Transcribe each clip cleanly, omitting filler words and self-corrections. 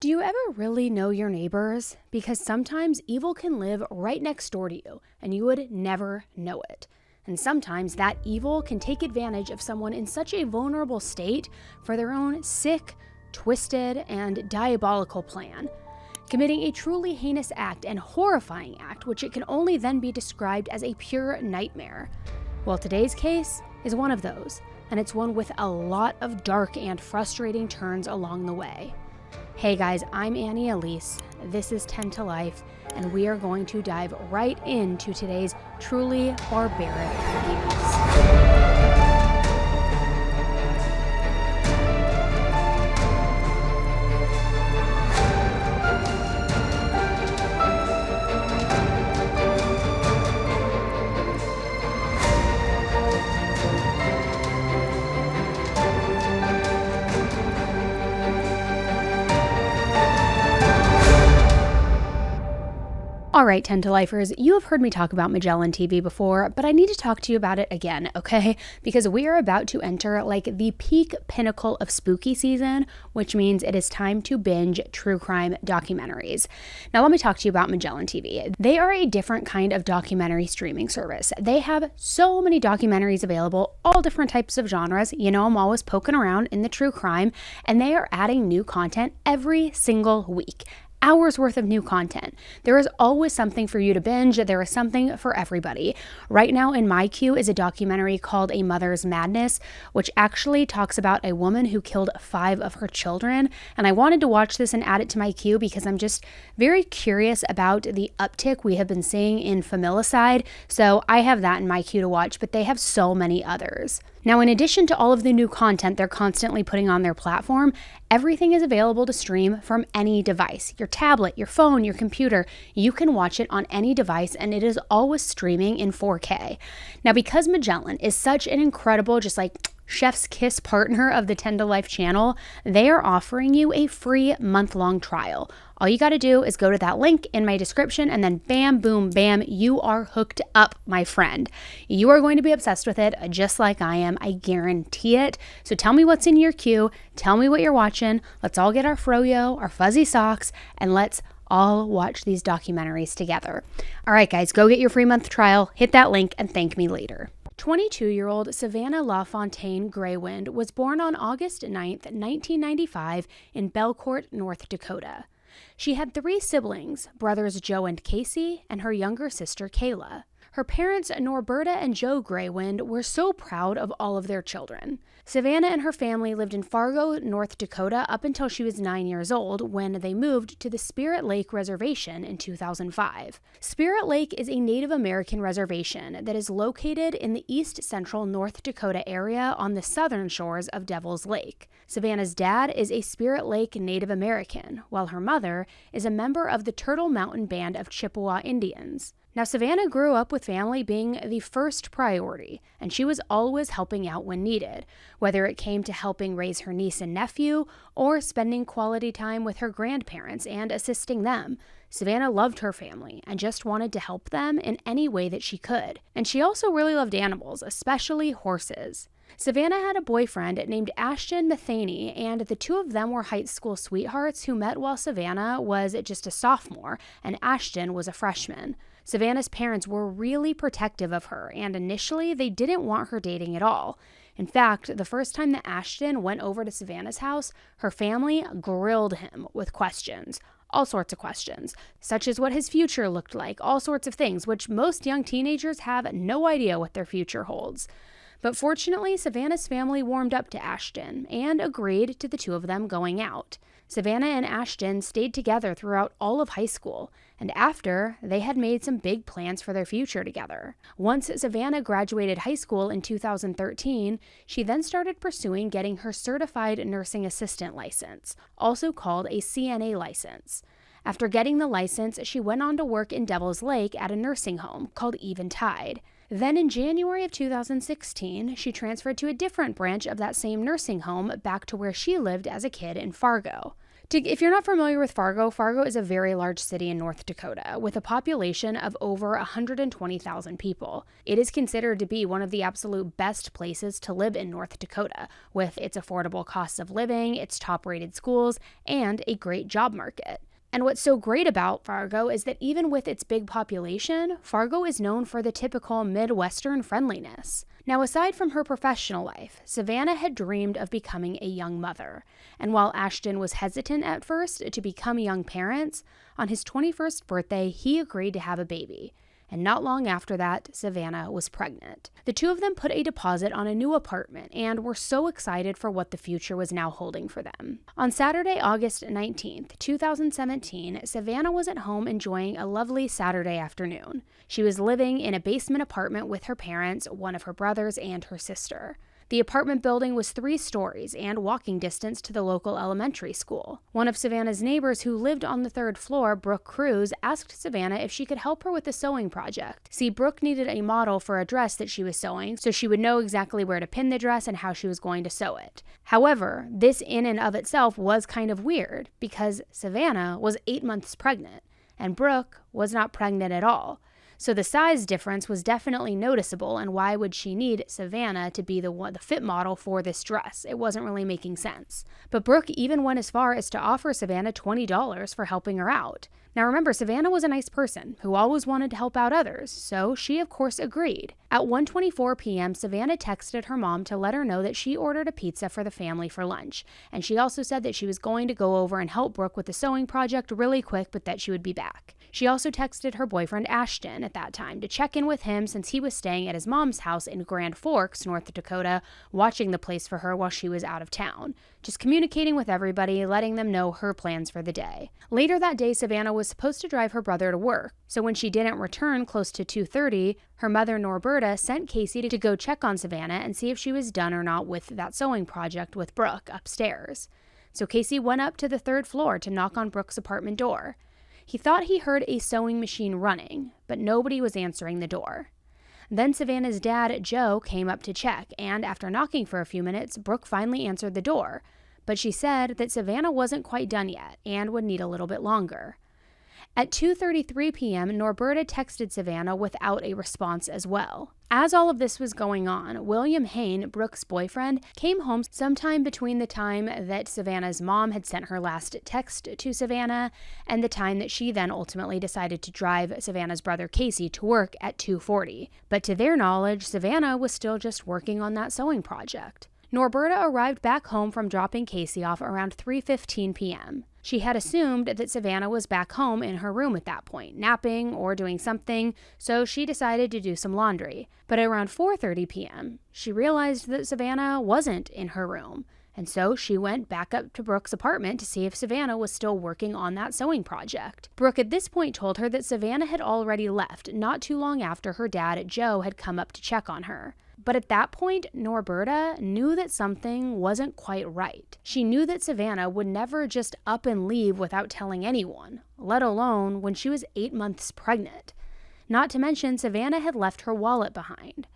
Do you ever really know your neighbors? Because sometimes evil can live right next door to you, and you would never know it. And sometimes that evil can take advantage of someone in such a vulnerable state for their own sick, twisted, and diabolical plan, committing a truly heinous act and horrifying act, which it can only then be described as a pure nightmare. Well, today's case is one of those, and it's one with a lot of dark and frustrating turns along the way. Hey guys, I'm Elise, this is 10 to Life, and we are going to dive right into today's truly barbaric abuse. Alright, 10 to Lifers, you have heard me talk about Magellan TV before, but I need to talk to you about it again, okay? Because we are about to enter like the peak pinnacle of spooky season, which means it is time to binge true crime documentaries. Now let me talk to you about Magellan TV. They are a different kind of documentary streaming service. They have so many documentaries available, all different types of genres. You know, I'm always poking around in the true crime, and they are adding new content every single week. Hours worth of new content. There is always something for you to binge. There is something for everybody. Right now in my queue is a documentary called A Mother's Madness, which actually talks about a woman who killed 5 of her children. And I wanted to watch this and add it to my queue because I'm just very curious about the uptick we have been seeing in familicide. So I have that in my queue to watch, but they have so many others. Now, in addition to all of the new content they're constantly putting on their platform, everything is available to stream from any device. Your tablet, your phone, your computer, you can watch it on any device, and it is always streaming in 4K. Now, because Magellan is such an incredible, just like chef's kiss partner of the 10 to Life channel, they are offering you a free month-long trial. All you got to do is go to that link in my description and then bam, boom, bam, you are hooked up, my friend. You are going to be obsessed with it just like I am. I guarantee it. So tell me what's in your queue. Tell me what you're watching. Let's all get our froyo, our fuzzy socks, and let's all watch these documentaries together. All right, guys, go get your free month trial. Hit that link and thank me later. 22-year-old Savanna Greywind was born on August 9th, 1995 in Belcourt, North Dakota. She had 3 siblings, brothers Joe and Casey, and her younger sister Kayla. Her parents, Norberta and Joe Greywind, were so proud of all of their children. Savanna and her family lived in Fargo, North Dakota up until she was 9 years old when they moved to the Spirit Lake Reservation in 2005. Spirit Lake is a Native American reservation that is located in the east central North Dakota area on the southern shores of Devil's Lake. Savanna's dad is a Spirit Lake Native American, while her mother is a member of the Turtle Mountain Band of Chippewa Indians. Now, Savanna grew up with family being the first priority, and she was always helping out when needed, whether it came to helping raise her niece and nephew or spending quality time with her grandparents and assisting them. Savanna loved her family and just wanted to help them in any way that she could. And she also really loved animals, especially horses. Savanna had a boyfriend named Ashton Matheny, and the two of them were high school sweethearts who met while Savanna was just a sophomore and Ashton was a freshman. Savanna's parents were really protective of her, and initially they didn't want her dating at all. In fact, the first time that Ashton went over to Savanna's house, her family grilled him with questions. All sorts of questions, such as what his future looked like, all sorts of things, which most young teenagers have no idea what their future holds. But fortunately, Savanna's family warmed up to Ashton and agreed to the two of them going out. Savanna and Ashton stayed together throughout all of high school, and after, they had made some big plans for their future together. Once Savanna graduated high school in 2013, she then started pursuing getting her Certified Nursing Assistant license, also called a CNA license. After getting the license, she went on to work in Devil's Lake at a nursing home called Eventide. Then in January of 2016, she transferred to a different branch of that same nursing home back to where she lived as a kid in Fargo. If you're not familiar with Fargo, Fargo is a very large city in North Dakota with a population of over 120,000 people. It is considered to be one of the absolute best places to live in North Dakota, with its affordable costs of living, its top-rated schools, and a great job market. And what's so great about Fargo is that even with its big population, Fargo is known for the typical Midwestern friendliness. Now, aside from her professional life, Savanna had dreamed of becoming a young mother. And while Ashton was hesitant at first to become young parents, on his 21st birthday, he agreed to have a baby. And not long after that, Savanna was pregnant. The two of them put a deposit on a new apartment and were so excited for what the future was now holding for them. On Saturday, August 19th, 2017, Savanna was at home enjoying a lovely Saturday afternoon. She was living in a basement apartment with her parents, one of her brothers, and her sister. The apartment building was 3 stories and walking distance to the local elementary school. One of Savanna's neighbors who lived on the 3rd floor, Brooke Cruz, asked Savanna if she could help her with the sewing project. See, Brooke needed a model for a dress that she was sewing, so she would know exactly where to pin the dress and how she was going to sew it. However, this in and of itself was kind of weird because Savanna was 8 months pregnant, and Brooke was not pregnant at all. So the size difference was definitely noticeable, and why would she need Savanna to be the fit model for this dress? It wasn't really making sense. But Brooke even went as far as to offer Savanna $20 for helping her out. Now remember, Savanna was a nice person who always wanted to help out others, so she of course agreed. At 1:24 p.m., Savanna texted her mom to let her know that she ordered a pizza for the family for lunch, and she also said that she was going to go over and help Brooke with the sewing project really quick, but that she would be back. She also texted her boyfriend Ashton at that time to check in with him since he was staying at his mom's house in Grand Forks, North Dakota, watching the place for her while she was out of town. Just communicating with everybody, letting them know her plans for the day. Later that day, Savanna was supposed to drive her brother to work, so when she didn't return close to 2:30, her mother Norberta sent Casey to go check on Savanna and see if she was done or not with that sewing project with Brooke upstairs. So Casey went up to the 3rd floor to knock on Brooke's apartment door. He thought he heard a sewing machine running, but nobody was answering the door. Then Savanna's dad, Joe, came up to check, and after knocking for a few minutes, Brooke finally answered the door. But she said that Savanna wasn't quite done yet and would need a little bit longer. At 2:33 p.m., Norberta texted Savanna without a response as well. As all of this was going on, William Hoehn, Brooke's boyfriend, came home sometime between the time that Savanna's mom had sent her last text to Savanna and the time that she then ultimately decided to drive Savanna's brother Casey to work at 2:40. But to their knowledge, Savanna was still just working on that sewing project. Norberta arrived back home from dropping Casey off around 3:15 p.m. She had assumed that Savanna was back home in her room at that point, napping or doing something, so she decided to do some laundry. But around 4:30 p.m., she realized that Savanna wasn't in her room, and so she went back up to Brooke's apartment to see if Savanna was still working on that sewing project. Brooke at this point told her that Savanna had already left not too long after her dad, Joe, had come up to check on her. But at that point, Norberta knew that something wasn't quite right. She knew that Savanna would never just up and leave without telling anyone, let alone when she was 8 months pregnant. Not to mention, Savanna had left her wallet behind.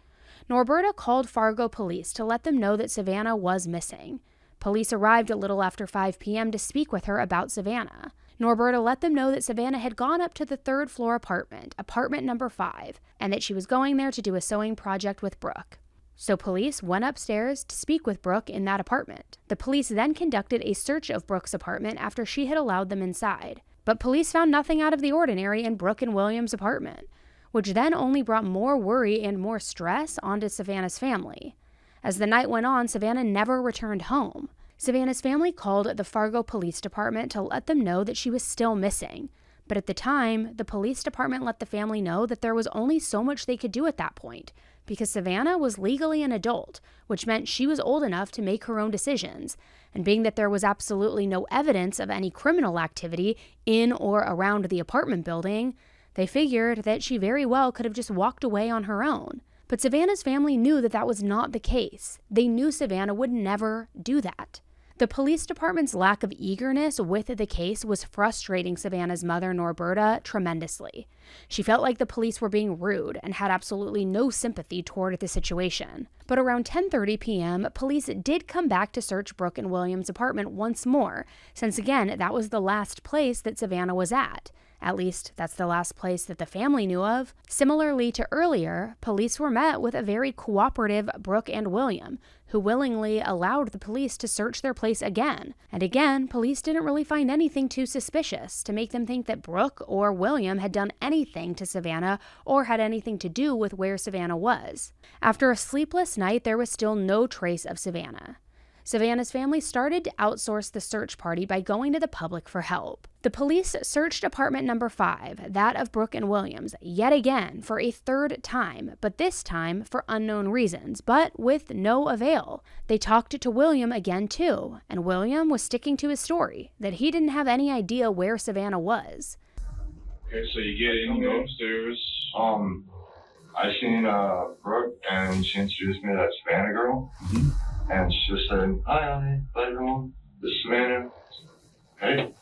Norberta called Fargo police to let them know that Savanna was missing. Police arrived a little after 5 p.m. to speak with her about Savanna. Norberta let them know that Savanna had gone up to the 3rd floor apartment, apartment number 5, and that she was going there to do a sewing project with Brooke. So police went upstairs to speak with Brooke in that apartment. The police then conducted a search of Brooke's apartment after she had allowed them inside. But police found nothing out of the ordinary in Brooke and William's apartment, which then only brought more worry and more stress onto Savanna's family. As the night went on, Savanna never returned home. Savanna's family called the Fargo Police Department to let them know that she was still missing. But at the time, the police department let the family know that there was only so much they could do at that point, because Savanna was legally an adult, which meant she was old enough to make her own decisions. And being that there was absolutely no evidence of any criminal activity in or around the apartment building, they figured that she very well could have just walked away on her own. But Savanna's family knew that that was not the case. They knew Savanna would never do that. The police department's lack of eagerness with the case was frustrating Savanna's mother, Norberta, tremendously. She felt like the police were being rude and had absolutely no sympathy toward the situation. But around 10:30 p.m., police did come back to search Brooke and William's apartment once more, since again, that was the last place that Savanna was at. At least, that's the last place that the family knew of. Similarly to earlier, police were met with a very cooperative Brooke and William, who willingly allowed the police to search their place again. And again, police didn't really find anything too suspicious to make them think that Brooke or William had done anything to Savanna or had anything to do with where Savanna was. After a sleepless night, there was still no trace of Savanna. Savanna's family started to outsource the search party by going to the public for help. The police searched apartment number 5, that of Brooke and Williams, yet again for a third time, but this time for unknown reasons, but with no avail. They talked to William again too, and William was sticking to his story, that he didn't have any idea where Savanna was. Okay, so you get in, you go upstairs. I seen Brooke, and she introduced me to that Savanna girl. Mm-hmm. And she just said, "Hi, honey, bedroom. This is Savanna." Hey,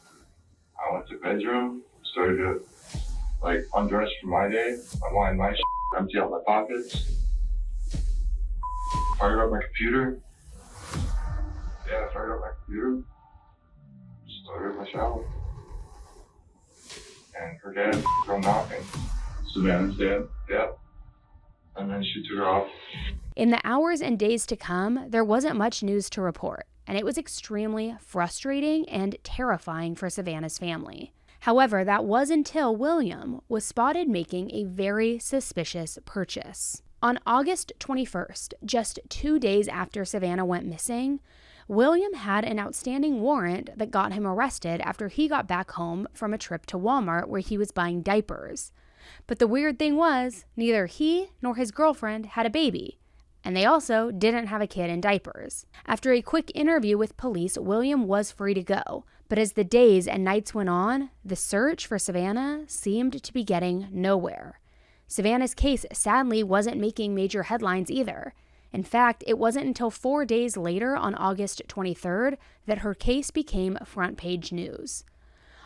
I went to bedroom, started to undress for my day. I wind my shit, empty out my pockets, fired up my computer. Yeah, I fired up my computer. Started my shower, and her dad come knocking. Savannah's dad? Yeah. And then she took her off. In the hours and days to come, there wasn't much news to report, and it was extremely frustrating and terrifying for Savanna's family. However, that was until William was spotted making a very suspicious purchase. On August 21st, just 2 days after Savanna went missing, William had an outstanding warrant that got him arrested after he got back home from a trip to Walmart where he was buying diapers. But the weird thing was, neither he nor his girlfriend had a baby, and they also didn't have a kid in diapers. After a quick interview with police, William was free to go, but as the days and nights went on, the search for Savanna seemed to be getting nowhere. Savanna's case sadly wasn't making major headlines either. In fact, it wasn't until 4 days later, on August 23rd, that her case became front-page news.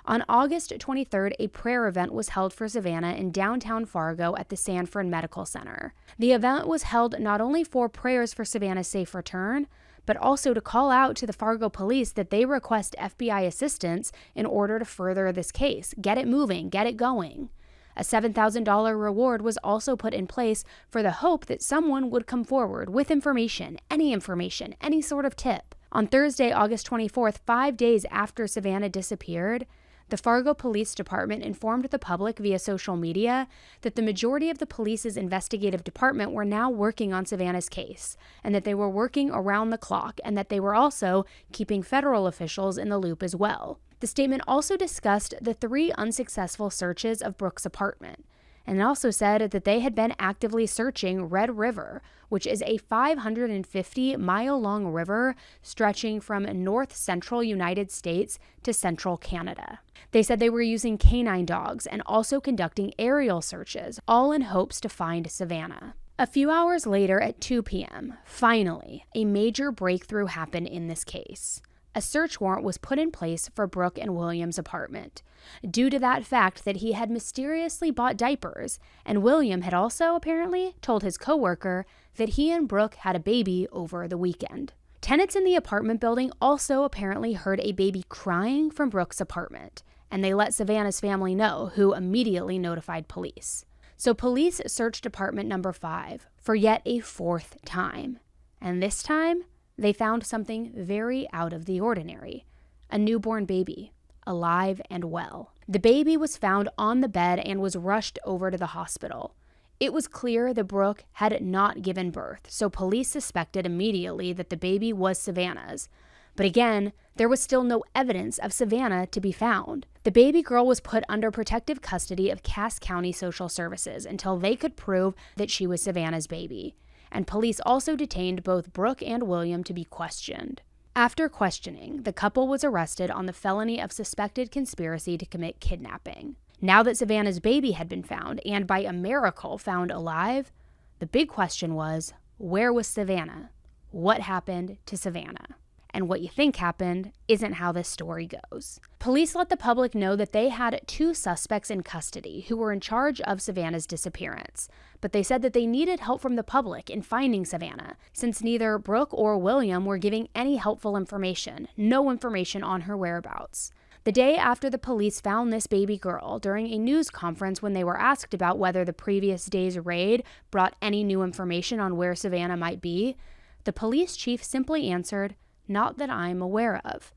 On August 23rd, a prayer event was held for Savanna in downtown Fargo at the Sanford Medical Center. The event was held not only for prayers for Savanna's safe return, but also to call out to the Fargo police that they request FBI assistance in order to further this case, get it moving, get it going. A $7,000 reward was also put in place for the hope that someone would come forward with information, any sort of tip. On Thursday, August 24th, 5 days after Savanna disappeared, the Fargo Police Department informed the public via social media that the majority of the police's investigative department were now working on Savanna's case, and that they were working around the clock, and that they were also keeping federal officials in the loop as well. The statement also discussed the 3 unsuccessful searches of Brooke's apartment, and also said that they had been actively searching Red River, which is a 550-mile-long river stretching from north-central United States to central Canada. They said they were using canine dogs and also conducting aerial searches, all in hopes to find Savanna. A few hours later at 2 p.m., finally, a major breakthrough happened in this case. A search warrant was put in place for Brooke and William's apartment, due to that fact that he had mysteriously bought diapers, and William had also apparently told his coworker that he and Brooke had a baby over the weekend. Tenants in the apartment building also apparently heard a baby crying from Brooke's apartment, and they let Savanna's family know, who immediately notified police. So police searched apartment number 5 for yet a 4th time, and this time, they found something very out of the ordinary: a newborn baby, alive and well. The baby was found on the bed and was rushed over to the hospital. It was clear that Brooke had not given birth, so police suspected immediately that the baby was Savanna's. But again, there was still no evidence of Savanna to be found. The baby girl was put under protective custody of Cass County Social Services until they could prove that she was Savanna's baby. And police also detained both Brooke and William to be questioned. After questioning, the couple was arrested on the felony of suspected conspiracy to commit kidnapping. Now that Savanna's baby had been found, and by a miracle found alive, the big question was, where was Savanna? What happened to Savanna? And what you think happened isn't how this story goes. Police let the public know that they had 2 suspects in custody who were in charge of Savanna's disappearance, but they said that they needed help from the public in finding Savanna, since neither Brooke or William were giving any helpful information, no information on her whereabouts. The day after the police found this baby girl, during a news conference when they were asked about whether the previous day's raid brought any new information on where Savanna might be, the police chief simply answered, "Not that I'm aware of."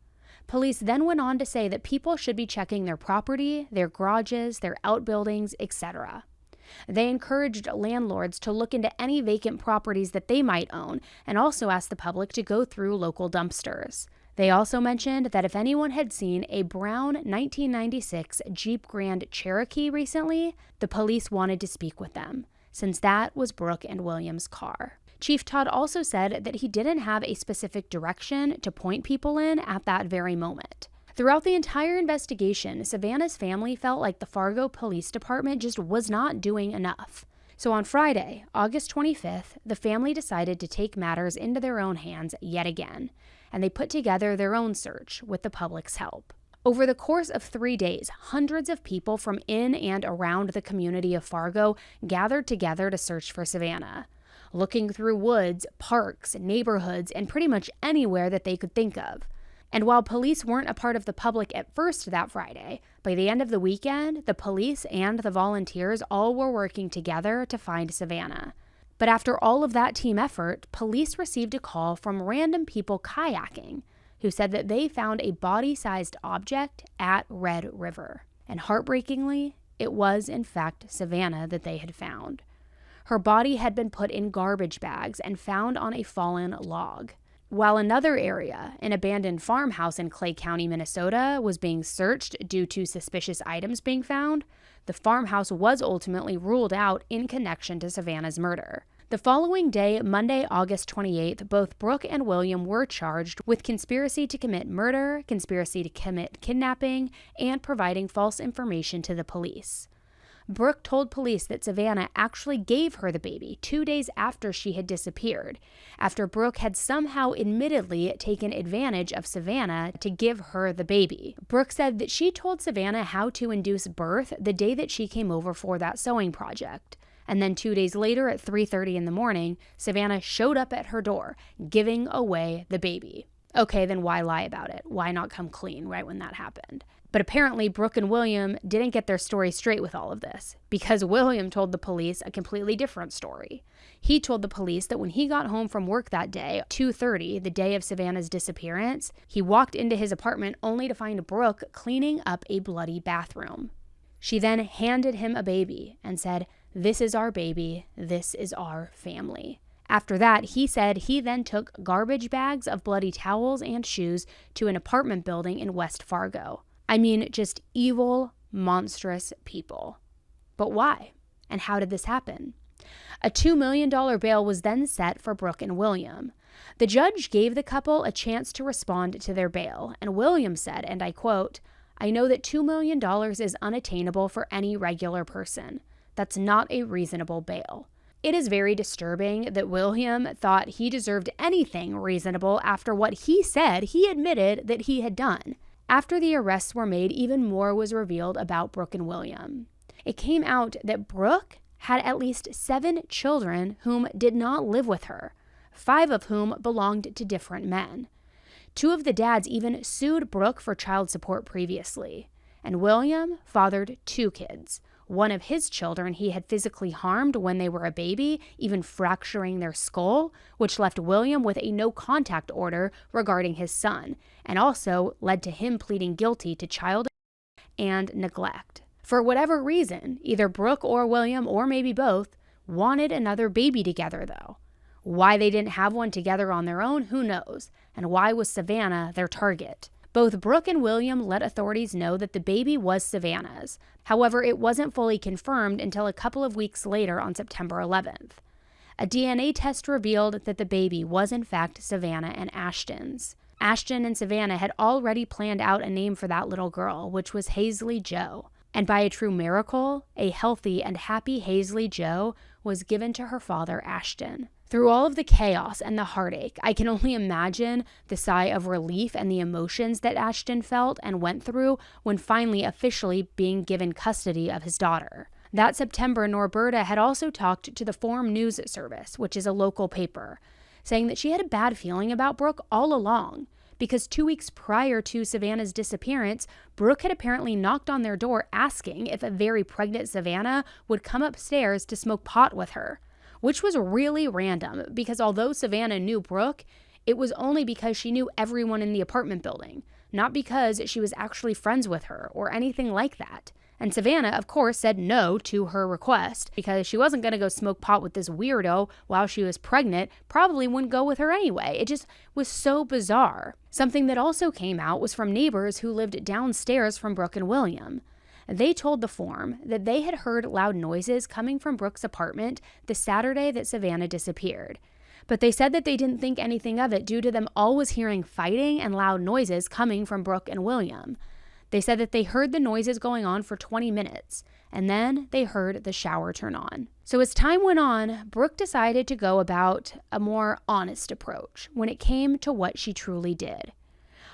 Police then went on to say that people should be checking their property, their garages, their outbuildings, etc. They encouraged landlords to look into any vacant properties that they might own and also asked the public to go through local dumpsters. They also mentioned that if anyone had seen a brown 1996 Jeep Grand Cherokee recently, the police wanted to speak with them, since that was Brooke and William's car. Chief Todd also said that he didn't have a specific direction to point people in at that very moment. Throughout the entire investigation, Savanna's family felt like the Fargo Police Department just was not doing enough. So on Friday, August 25th, the family decided to take matters into their own hands yet again, and they put together their own search with the public's help. Over the course of 3 days, hundreds of people from in and around the community of Fargo gathered together to search for Savanna, looking through woods, parks, neighborhoods, and pretty much anywhere that they could think of. And while police weren't a part of the public at first that Friday, by the end of the weekend, the police and the volunteers all were working together to find Savanna. But after all of that team effort, police received a call from random people kayaking who said that they found a body-sized object at Red River. And heartbreakingly, it was in fact Savanna that they had found. Her body had been put in garbage bags and found on a fallen log. While another area, an abandoned farmhouse in Clay County, Minnesota, was being searched due to suspicious items being found, the farmhouse was ultimately ruled out in connection to Savanna's murder. The following day, Monday, August 28th, both Brooke and William were charged with conspiracy to commit murder, conspiracy to commit kidnapping, and providing false information to the police. Brooke told police that Savanna actually gave her the baby 2 days after she had disappeared, after Brooke had somehow admittedly taken advantage of Savanna to give her the baby. Brooke said that she told Savanna how to induce birth the day that she came over for that sewing project. And then 2 days later at 3:30 in the morning, Savanna showed up at her door, giving away the baby. Okay, then why lie about it? Why not come clean right when that happened? But apparently, Brooke and William didn't get their story straight with all of this, because William told the police a completely different story. He told the police that when he got home from work that day, 2:30, the day of Savanna's disappearance, he walked into his apartment only to find Brooke cleaning up a bloody bathroom. She then handed him a baby and said, "This is our baby, this is our family." After that, he said he then took garbage bags of bloody towels and shoes to an apartment building in West Fargo. I mean, just evil, monstrous people. But why? And how did this happen? A $2 million bail was then set for Brooke and William. The judge gave the couple a chance to respond to their bail, and William said, and I quote, "I know that $2 million is unattainable for any regular person. That's not a reasonable bail." It is very disturbing that William thought he deserved anything reasonable after what he said he admitted that he had done. After the arrests were made, even more was revealed about Brooke and William. It came out that Brooke had at least 7 children whom did not live with her, 5 of whom belonged to different men. 2 of the dads even sued Brooke for child support previously, and William fathered 2 kids. One of his children he had physically harmed when they were a baby, even fracturing their skull, which left William with a no-contact order regarding his son, and also led to him pleading guilty to child and neglect. For whatever reason, either Brooke or William, or maybe both, wanted another baby together, though. Why they didn't have one together on their own, who knows? And why was Savanna their target? Both Brooke and William let authorities know that the baby was Savanna's. However, it wasn't fully confirmed until a couple of weeks later on September 11th. A DNA test revealed that the baby was in fact Savanna and Ashton's. Ashton and Savanna had already planned out a name for that little girl, which was Hazley Jo. And by a true miracle, a healthy and happy Hazley Jo was given to her father, Ashton. Through all of the chaos and the heartache, I can only imagine the sigh of relief and the emotions that Ashton felt and went through when finally officially being given custody of his daughter. That September, Norberta had also talked to the Forum News Service, which is a local paper, saying that she had a bad feeling about Brooke all along, because 2 weeks prior to Savanna's disappearance, Brooke had apparently knocked on their door asking if a very pregnant Savanna would come upstairs to smoke pot with her, which was really random because although Savanna knew Brooke, it was only because she knew everyone in the apartment building, not because she was actually friends with her or anything like that. And Savanna, of course, said no to her request because she wasn't going to go smoke pot with this weirdo while she was pregnant, probably wouldn't go with her anyway. It just was so bizarre. Something that also came out was from neighbors who lived downstairs from Brooke and William. They told the Forum that they had heard loud noises coming from Brooke's apartment the Saturday that Savanna disappeared. But they said that they didn't think anything of it due to them always hearing fighting and loud noises coming from Brooke and William. They said that they heard the noises going on for 20 minutes, and then they heard the shower turn on. So as time went on, Brooke decided to go about a more honest approach when it came to what she truly did.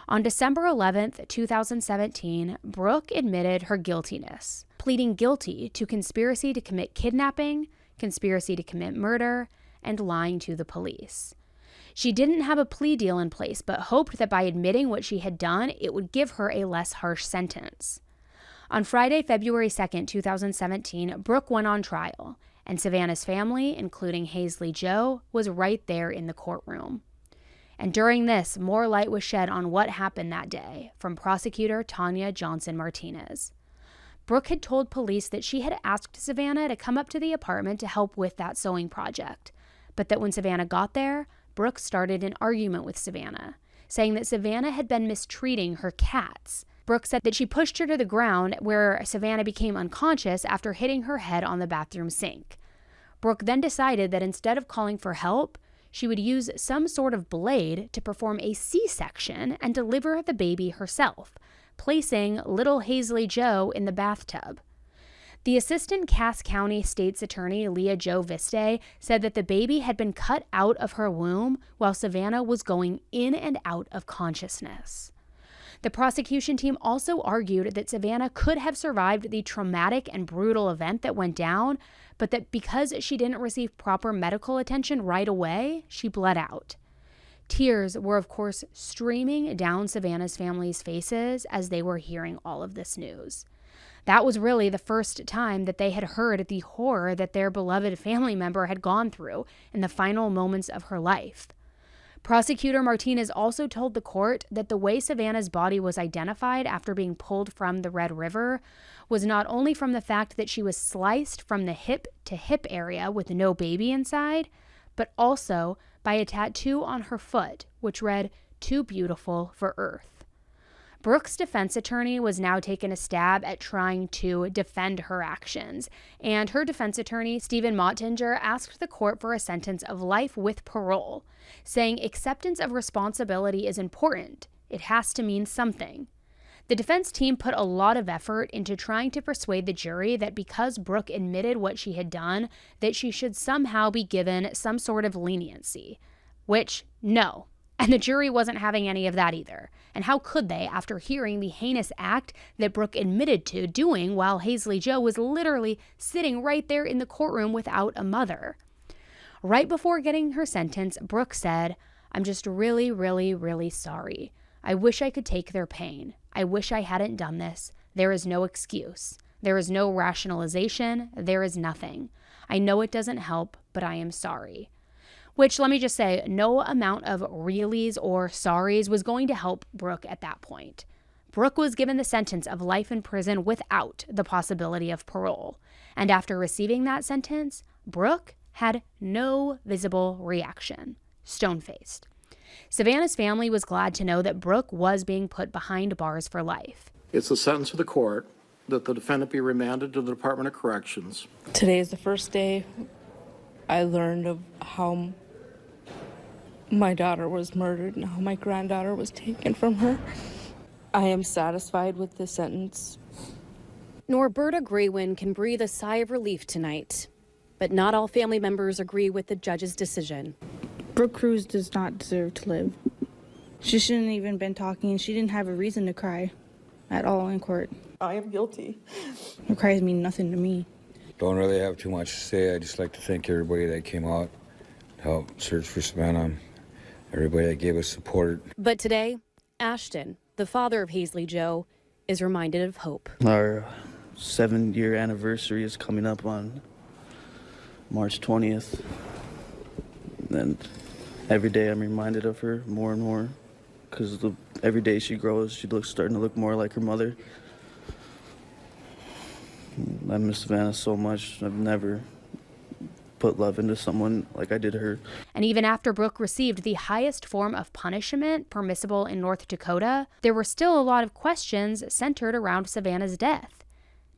On December 11th, 2017, Brooke admitted her guiltiness, pleading guilty to conspiracy to commit kidnapping, conspiracy to commit murder, and lying to the police. She didn't have a plea deal in place, but hoped that by admitting what she had done, it would give her a less harsh sentence. On Friday, February 2nd, 2017, Brooke went on trial, and Savanna's family, including Hazley Joe, was right there in the courtroom. And during this, more light was shed on what happened that day from prosecutor Tanya Johnson-Martinez. Brooke had told police that she had asked Savanna to come up to the apartment to help with that sewing project, but that when Savanna got there, Brooke started an argument with Savanna, saying that Savanna had been mistreating her cats. Brooke said that she pushed her to the ground where Savanna became unconscious after hitting her head on the bathroom sink. Brooke then decided that instead of calling for help, she would use some sort of blade to perform a C-section and deliver the baby herself, placing little Hazley Joe in the bathtub. The assistant Cass County State's Attorney, Leah Jo Viste, said that the baby had been cut out of her womb while Savanna was going in and out of consciousness. The prosecution team also argued that Savanna could have survived the traumatic and brutal event that went down, but that because she didn't receive proper medical attention right away, she bled out. Tears were, of course, streaming down Savanna's family's faces as they were hearing all of this news. That was really the first time that they had heard the horror that their beloved family member had gone through in the final moments of her life. Prosecutor Martinez also told the court that the way Savanna's body was identified after being pulled from the Red River was not only from the fact that she was sliced from the hip to hip area with no baby inside, but also by a tattoo on her foot, which read, "Too beautiful for Earth." Brooke's defense attorney was now taking a stab at trying to defend her actions, and her defense attorney, Stephen Mottinger, asked the court for a sentence of life with parole, saying acceptance of responsibility is important. It has to mean something. The defense team put a lot of effort into trying to persuade the jury that because Brooke admitted what she had done, that she should somehow be given some sort of leniency, which, no. And the jury wasn't having any of that either. And how could they after hearing the heinous act that Brooke admitted to doing while Hazley Joe was literally sitting right there in the courtroom without a mother? Right before getting her sentence, Brooke said, "I'm just really, really, really sorry. I wish I could take their pain. I wish I hadn't done this. There is no excuse. There is no rationalization. There is nothing. I know it doesn't help, but I am sorry." Which, let me just say, no amount of reallys or sorries was going to help Brooke at that point. Brooke was given the sentence of life in prison without the possibility of parole. And after receiving that sentence, Brooke had no visible reaction, stone-faced. Savanna's family was glad to know that Brooke was being put behind bars for life. It's the sentence of the court that the defendant be remanded to the Department of Corrections. Today is the first day I learned of how my daughter was murdered and how my granddaughter was taken from her. I am satisfied with the sentence. Norberta Greywind can breathe a sigh of relief tonight. But not all family members agree with the judge's decision. Brooke Cruz does not deserve to live. She shouldn't even been talking. She didn't have a reason to cry at all in court. I am guilty. Her cries mean nothing to me. Don't really have too much to say. I just like to thank everybody that came out to help search for Savanna, everybody that gave us support. But today, Ashton, the father of Hazley Joe, is reminded of hope. Our 7-year anniversary is coming up on March 20th. And every day I'm reminded of her more and more, because every day she grows, she starting to look more like her mother. I miss Savanna so much. I've never put love into someone like I did her. And even after Brooke received the highest form of punishment permissible in North Dakota, there were still a lot of questions centered around Savanna's death.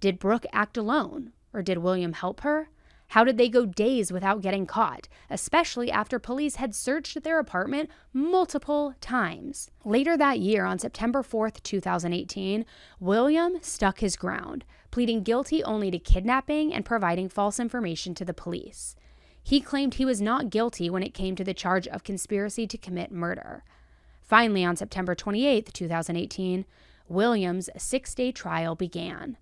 Did Brooke act alone, or did William help her? How did they go days without getting caught, especially after police had searched their apartment multiple times? Later that year, on September 4th, 2018, William stuck his ground, pleading guilty only to kidnapping and providing false information to the police. He claimed he was not guilty when it came to the charge of conspiracy to commit murder. Finally, on September 28th, 2018, William's 6-day trial began.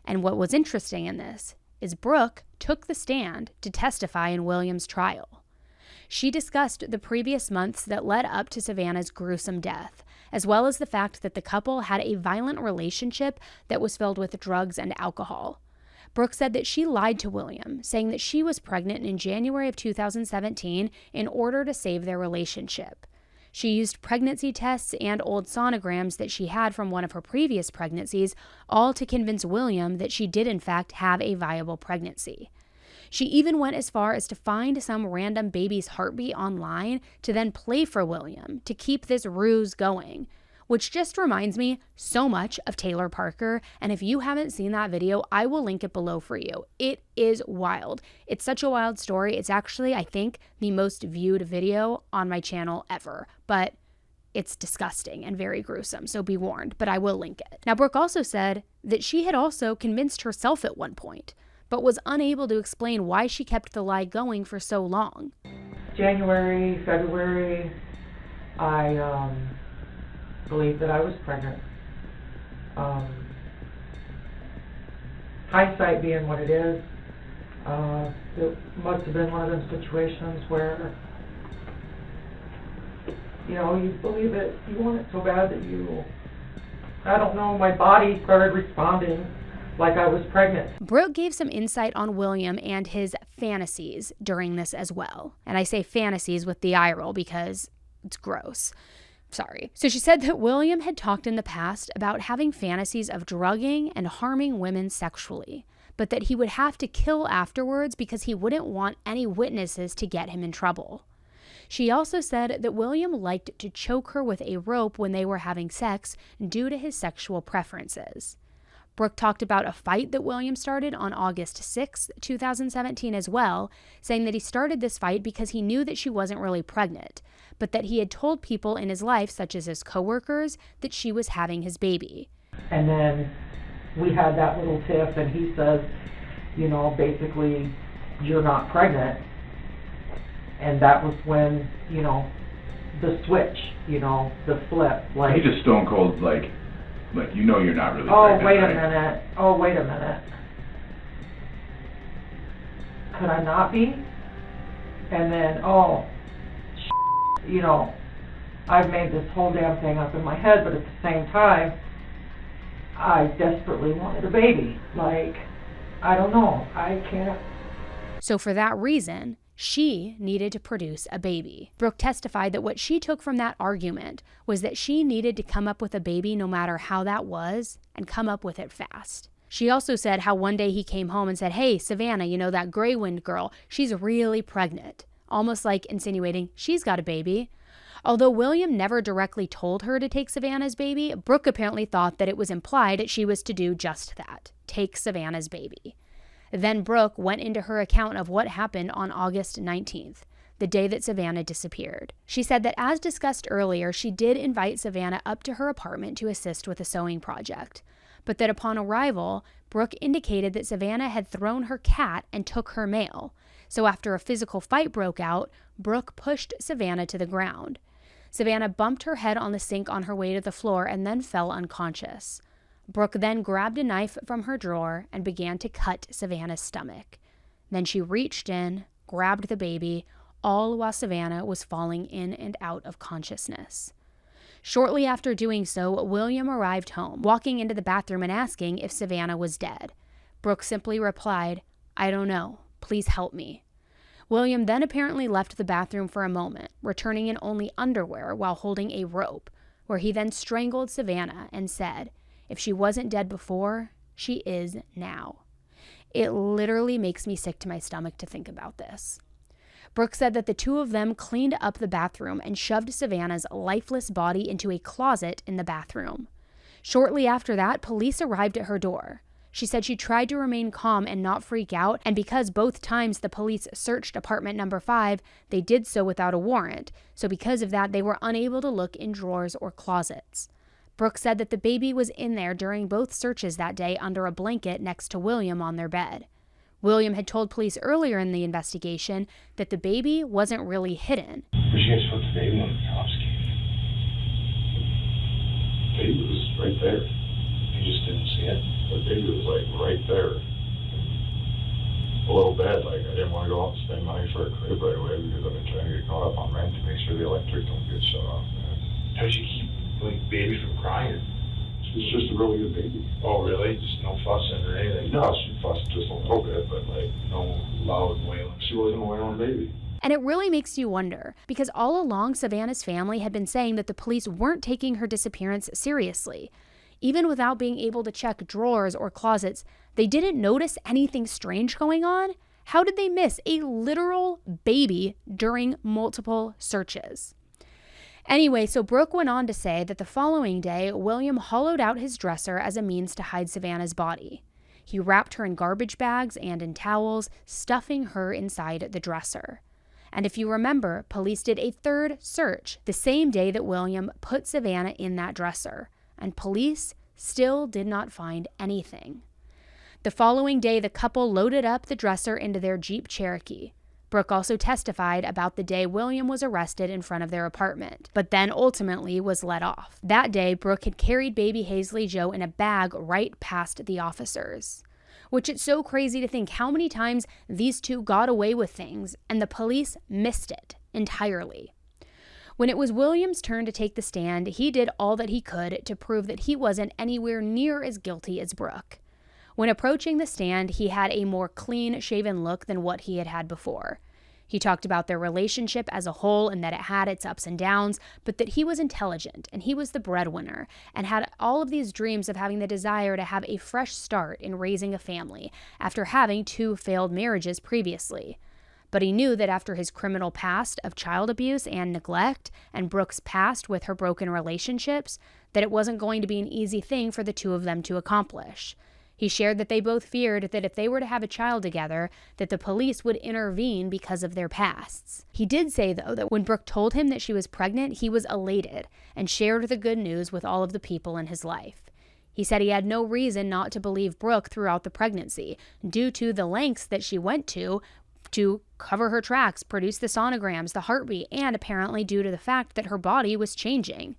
And what was interesting in this is Brooke took the stand to testify in William's trial. She discussed the previous months that led up to Savanna's gruesome death, as well as the fact that the couple had a violent relationship that was filled with drugs and alcohol. Brooke said that she lied to William, saying that she was pregnant in January of 2017 in order to save their relationship. She used pregnancy tests and old sonograms that she had from one of her previous pregnancies, all to convince William that she did in fact have a viable pregnancy. She even went as far as to find some random baby's heartbeat online to then play for William to keep this ruse going, which just reminds me so much of Taylor Parker. And if you haven't seen that video, I will link it below for you. It is wild. It's such a wild story. It's actually, I think, the most viewed video on my channel ever, but it's disgusting and very gruesome, so be warned, but I will link it. Now, Brooke also said that she had also convinced herself at one point, but was unable to explain why she kept the lie going for so long. January, February, I believed that I was pregnant. Hindsight being what it is, it must have been one of those situations where, you know, you believe it, you want it so bad that you, I don't know, my body started responding like I was pregnant. Brooke gave some insight on William and his fantasies during this as well. And I say fantasies with the eye roll because it's gross. Sorry. So she said that William had talked in the past about having fantasies of drugging and harming women sexually, but that he would have to kill afterwards because he wouldn't want any witnesses to get him in trouble. She also said that William liked to choke her with a rope when they were having sex due to his sexual preferences. Brooke talked about a fight that William started on August 6, 2017 as well, saying that he started this fight because he knew that she wasn't really pregnant, but that he had told people in his life, such as his coworkers, that she was having his baby. And then we had that little tiff, and he says, you know, basically, you're not pregnant. And that was when, you know, the switch, you know, the flip. Like, He just stone cold, like you know you're not really oh, pregnant, wait a right? minute. Oh, wait a minute. Could I not be? And then, oh, you know, I've made this whole damn thing up in my head, but at the same time, I desperately wanted a baby. Like, I don't know. I can't. So for that reason, she needed to produce a baby. Brooke testified that what she took from that argument was that she needed to come up with a baby no matter how that was, and come up with it fast. She also said how one day he came home and said, "Hey, Savanna, you know that Greywind girl, she's really pregnant," almost like insinuating she's got a baby. Although William never directly told her to take Savanna's baby, Brooke apparently thought that it was implied that she was to do just that, take Savanna's baby. Then Brooke went into her account of what happened on August 19th, the day that Savanna disappeared. She said that, as discussed earlier, she did invite Savanna up to her apartment to assist with a sewing project. but that upon arrival, Brooke indicated that Savanna had thrown her cat and took her mail. So after a physical fight broke out, Brooke pushed Savanna to the ground. Savanna bumped her head on the sink on her way to the floor and then fell unconscious. Brooke then grabbed a knife from her drawer and began to cut Savanna's stomach. Then she reached in, grabbed the baby, all while Savanna was falling in and out of consciousness. Shortly after doing so, William arrived home, walking into the bathroom and asking if Savanna was dead. Brooke simply replied, "I don't know. Please help me." William then apparently left the bathroom for a moment, returning in only underwear while holding a rope, where he then strangled Savanna and said, "If she wasn't dead before, she is now." It literally makes me sick to my stomach to think about this. Brooke said that the two of them cleaned up the bathroom and shoved Savanna's lifeless body into a closet in the bathroom. Shortly after that, police arrived at her door. She said she tried to remain calm and not freak out, and because both times the police searched apartment number 5, they did so without a warrant, so because of that, they were unable to look in drawers or closets. Brooke said that the baby was in there during both searches that day under a blanket next to William on their bed. William had told police earlier in the investigation that the baby wasn't really hidden. Where'd you guys put the baby when the cops came? The baby was right there. You just didn't see it? The baby was like right there. A little bed, like I didn't want to go out and spend money for a crib right away because I've been trying to get caught up on rent to make sure the electric don't get shut off. How'd you keep like baby from crying? She's just a really good baby. Oh really? Just no fussing or anything? No, she fussed just a little bit, but like no loud wailing. She wasn't a wailing baby. And it really makes you wonder, because all along Savanna's family had been saying that the police weren't taking her disappearance seriously. Even without being able to check drawers or closets, they didn't notice anything strange going on. How did they miss a literal baby during multiple searches? Anyway, so Brooke went on to say that the following day, William hollowed out his dresser as a means to hide Savanna's body. He wrapped her in garbage bags and in towels, stuffing her inside the dresser. And if you remember, police did a third search the same day that William put Savanna in that dresser, and police still did not find anything. The following day, the couple loaded up the dresser into their Jeep Cherokee. Brooke also testified about the day William was arrested in front of their apartment, but then ultimately was let off. That day, Brooke had carried baby Hazley Joe in a bag right past the officers. Which it's so crazy to think how many times these two got away with things and the police missed it entirely. When it was William's turn to take the stand, he did all that he could to prove that he wasn't anywhere near as guilty as Brooke. When approaching the stand, he had a more clean-shaven look than what he had had before. He talked about their relationship as a whole and that it had its ups and downs, but that he was intelligent and he was the breadwinner and had all of these dreams of having the desire to have a fresh start in raising a family after having 2 failed marriages previously. But he knew that after his criminal past of child abuse and neglect and Brooke's past with her broken relationships, that it wasn't going to be an easy thing for the two of them to accomplish. He shared that they both feared that if they were to have a child together, that the police would intervene because of their pasts. He did say, though, that when Brooke told him that she was pregnant, he was elated and shared the good news with all of the people in his life. He said he had no reason not to believe Brooke throughout the pregnancy, due to the lengths that she went to cover her tracks, produce the sonograms, the heartbeat, and apparently due to the fact that her body was changing.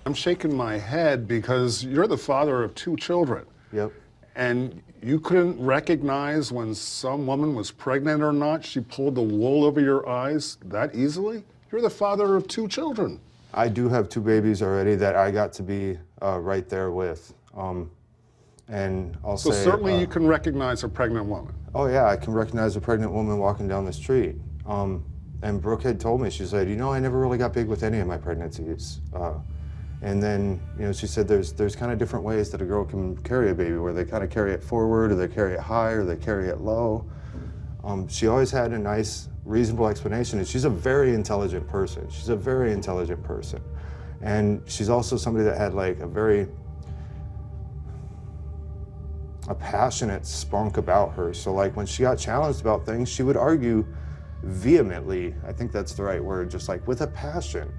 I'm shaking my head because you're the father of 2 children. Yep. And you couldn't recognize when some woman was pregnant or not? She pulled the wool over your eyes that easily? You're the father of 2 children. I do have 2 babies already that I got to be right there with. And I'll say... So certainly you can recognize a pregnant woman. Oh yeah, I can recognize a pregnant woman walking down the street. And Brooke had told me, she said, you know, I never really got big with any of my pregnancies. And then, you know, she said there's kind of different ways that a girl can carry a baby, where they kind of carry it forward, or they carry it high, or they carry it low. She always had a nice, reasonable explanation, and she's a very intelligent person. She's a very intelligent person. And she's also somebody that had like a passionate spunk about her. So like when she got challenged about things, she would argue vehemently, I think that's the right word, just like with a passion.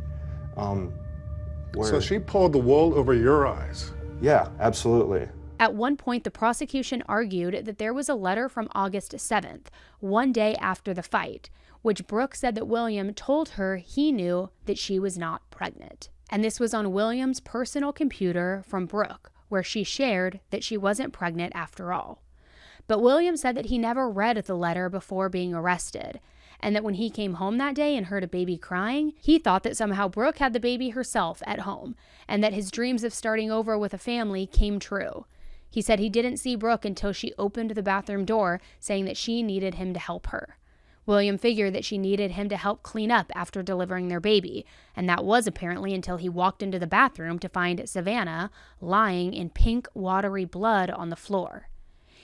So she pulled the wool over your eyes? Yeah, absolutely. At one point, the prosecution argued that there was a letter from August 7th, one day after the fight, which Brooke said that William told her he knew that she was not pregnant. And this was on William's personal computer from Brooke, where she shared that she wasn't pregnant after all. But William said that he never read the letter before being arrested, and that when he came home that day and heard a baby crying, he thought that somehow Brooke had the baby herself at home, and that his dreams of starting over with a family came true. He said he didn't see Brooke until she opened the bathroom door, saying that she needed him to help her. William figured that she needed him to help clean up after delivering their baby, and that was apparently until he walked into the bathroom to find Savanna lying in pink, watery blood on the floor.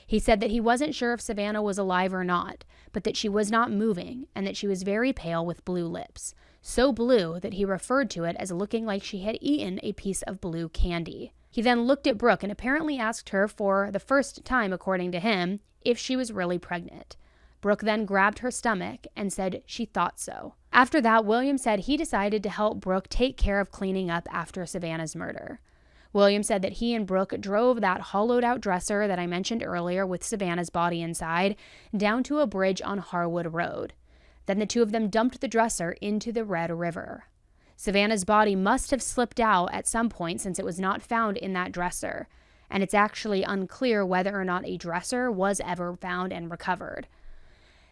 He said that he wasn't sure if Savanna was alive or not, but that she was not moving and that she was very pale with blue lips, so blue that he referred to it as looking like she had eaten a piece of blue candy. He then looked at Brooke and apparently asked her for the first time, according to him, if she was really pregnant. Brooke then grabbed her stomach and said she thought so. After that, William said he decided to help Brooke take care of cleaning up after Savanna's murder. William said that he and Brooke drove that hollowed-out dresser that I mentioned earlier with Savanna's body inside down to a bridge on Harwood Road. Then the two of them dumped the dresser into the Red River. Savanna's body must have slipped out at some point since it was not found in that dresser, and it's actually unclear whether or not a dresser was ever found and recovered.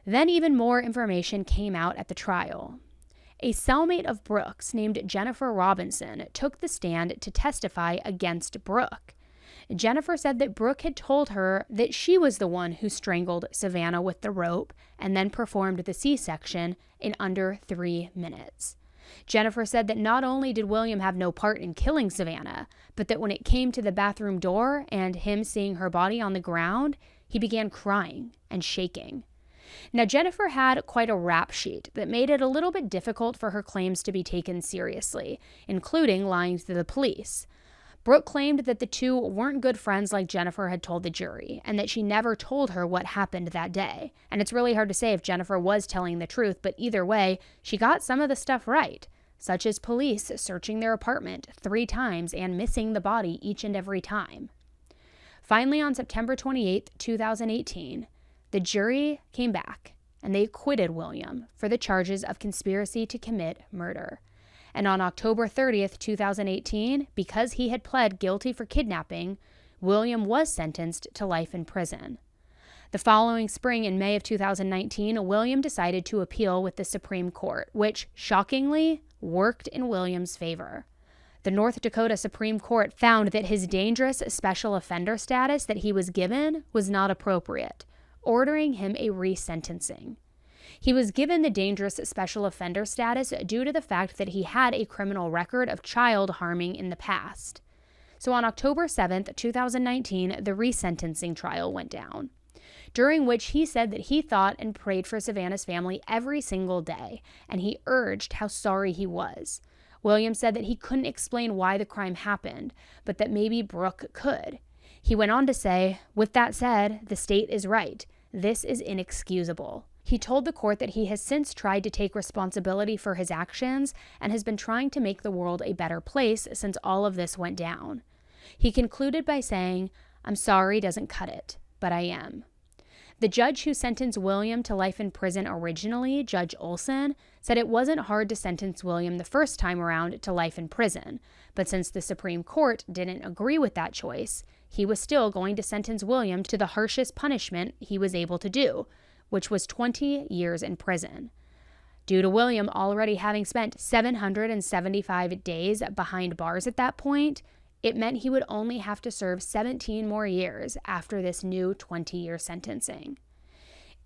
Then even more information came out at the trial. A cellmate of Brooke's named Jennifer Robinson took the stand to testify against Brooke. Jennifer said that Brooke had told her that she was the one who strangled Savanna with the rope and then performed the C-section in under 3 minutes. Jennifer said that not only did William have no part in killing Savanna, but that when it came to the bathroom door and him seeing her body on the ground, he began crying and shaking. Now, Jennifer had quite a rap sheet that made it a little bit difficult for her claims to be taken seriously, including lying to the police. Brooke claimed that the two weren't good friends like Jennifer had told the jury, and that she never told her what happened that day. And it's really hard to say if Jennifer was telling the truth, but either way, she got some of the stuff right, such as police searching their apartment 3 times and missing the body each and every time. Finally, on September 28, 2018, the jury came back, and they acquitted William for the charges of conspiracy to commit murder. And on October 30th, 2018, because he had pled guilty for kidnapping, William was sentenced to life in prison. The following spring, in May of 2019, William decided to appeal with the Supreme Court, which, shockingly, worked in William's favor. The North Dakota Supreme Court found that his dangerous special offender status that he was given was not appropriate, ordering him a resentencing. He was given the dangerous special offender status due to the fact that he had a criminal record of child harming in the past. So on October 7th, 2019, the resentencing trial went down, during which he said that he thought and prayed for Savanna's family every single day, and he urged how sorry he was. William said that he couldn't explain why the crime happened, but that maybe Brooke could. He went on to say, "With that said, the state is right. This is inexcusable." He told the court that he has since tried to take responsibility for his actions and has been trying to make the world a better place since all of this went down. He concluded by saying, "I'm sorry doesn't cut it, but I am." The judge who sentenced William to life in prison originally, Judge Olson, said it wasn't hard to sentence William the first time around to life in prison, but since the Supreme Court didn't agree with that choice, he was still going to sentence William to the harshest punishment he was able to do, which was 20 years in prison. Due to William already having spent 775 days behind bars at that point, it meant he would only have to serve 17 more years after this new 20-year sentencing.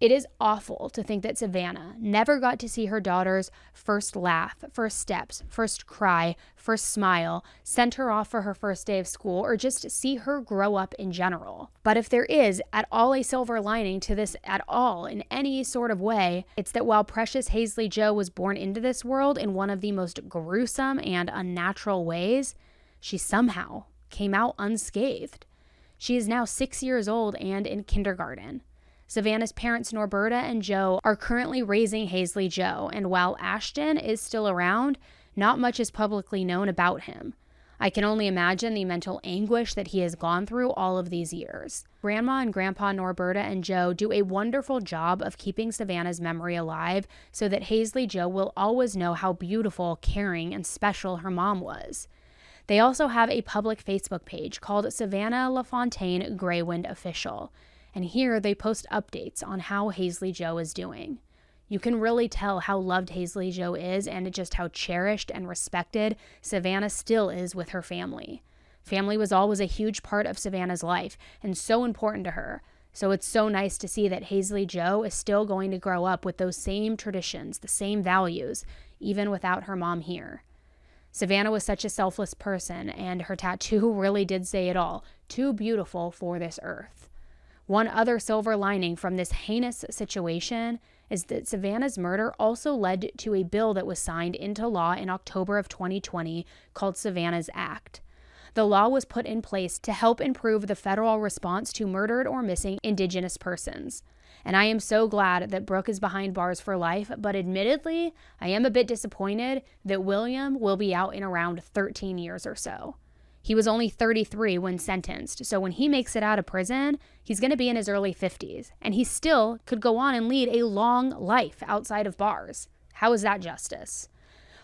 It is awful to think that Savanna never got to see her daughter's first laugh, first steps, first cry, first smile, sent her off for her first day of school, or just see her grow up in general. But if there is at all a silver lining to this at all in any sort of way, it's that while precious Halsey Jo was born into this world in one of the most gruesome and unnatural ways, she somehow came out unscathed. She is now 6 years old and in kindergarten. Savanna's parents, Norberta and Joe, are currently raising Halsey Jo, and while Ashton is still around, not much is publicly known about him. I can only imagine the mental anguish that he has gone through all of these years. Grandma and Grandpa Norberta and Joe do a wonderful job of keeping Savanna's memory alive so that Hazley Joe will always know how beautiful, caring, and special her mom was. They also have a public Facebook page called Savanna LaFontaine Greywind Official, and here they post updates on how Hazley Joe is doing. You can really tell how loved Hazley Joe is and just how cherished and respected Savanna still is with her family. Family was always a huge part of Savanna's life and so important to her. So it's so nice to see that Hazley Joe is still going to grow up with those same traditions, the same values, even without her mom here. Savanna was such a selfless person, and her tattoo really did say it all. Too beautiful for this earth. One other silver lining from this heinous situation is that Savanna's murder also led to a bill that was signed into law in October of 2020 called Savanna's Act. The law was put in place to help improve the federal response to murdered or missing Indigenous persons. And I am so glad that Brooke is behind bars for life, but admittedly, I am a bit disappointed that William will be out in around 13 years or so. He was only 33 when sentenced, so when he makes it out of prison, he's going to be in his early 50s, and he still could go on and lead a long life outside of bars. How is that justice?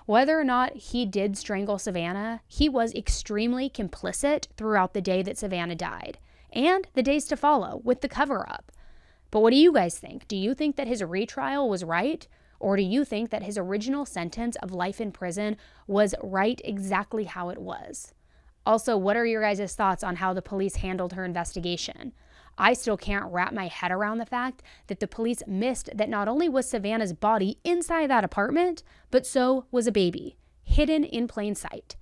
Whether or not he did strangle Savanna, he was extremely complicit throughout the day that Savanna died, and the days to follow with the cover-up. But what do you guys think? Do you think that his retrial was right? Or do you think that his original sentence of life in prison was right exactly how it was? Also, what are your guys' thoughts on how the police handled her investigation? I still can't wrap my head around the fact that the police missed that not only was Savanna's body inside that apartment, but so was a baby, hidden in plain sight.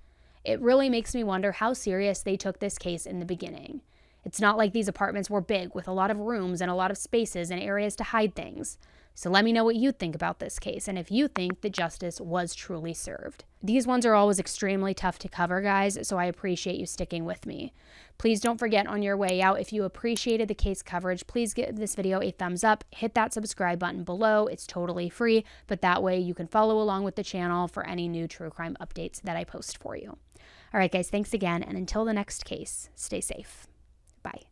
It really makes me wonder how serious they took this case in the beginning. It's not like these apartments were big with a lot of rooms and a lot of spaces and areas to hide things. So let me know what you think about this case and if you think that justice was truly served. These ones are always extremely tough to cover, guys, so I appreciate you sticking with me. Please don't forget on your way out, if you appreciated the case coverage, please give this video a thumbs up, hit that subscribe button below. It's totally free, but that way you can follow along with the channel for any new true crime updates that I post for you. All right, guys, thanks again, and until the next case, stay safe. Bye.